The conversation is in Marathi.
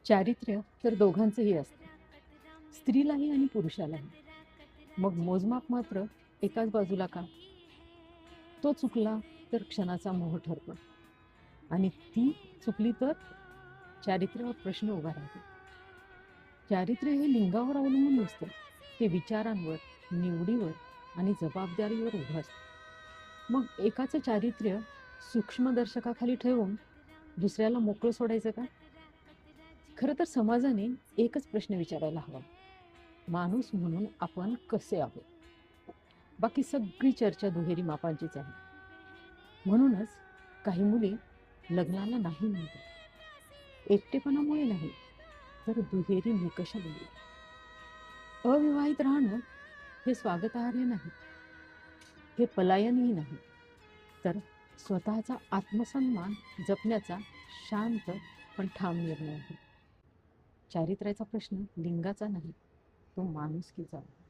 चारित्र्य तर दोघांचंही असतं, स्त्रीलाही आणि पुरुषालाही. मग मोजमाप मात्र एकाच बाजूला का? तो चुकला तर क्षणाचा मोह ठरतो, आणि ती चुकली तर चारित्र्यावर प्रश्न उभा राहतो. चारित्र्य हे लिंगावर अवलंबून नसतं, ते विचारांवर, निवडीवर आणि जबाबदारीवर उभं असतं. मग एकाचं चारित्र्य सूक्ष्मदर्शकाखाली ठेवून दुसऱ्याला मोकळं सोडायचं का? खरं तर समाजाने एकच प्रश्न विचारायला हवा: माणूस म्हणून आपण कसे आहोत? बाकी सगळी चर्चा दुहेरी मापांचीच आहे. म्हणूनच काही मुली लग्नाला नाही म्हणतात, एकटेपणामुळे नाही, तर दुहेरी निकषामुळे. अविवाहित राहणं हे स्वागतार्ह नाही, हे पलायनही नाही, तर स्वतःचा आत्मसन्मान जपण्याचा शांत पण ठाम निर्णय आहे. चारित्र्याचा प्रश्न लिंगाचा नाही, तो माणुसकीचा आहे.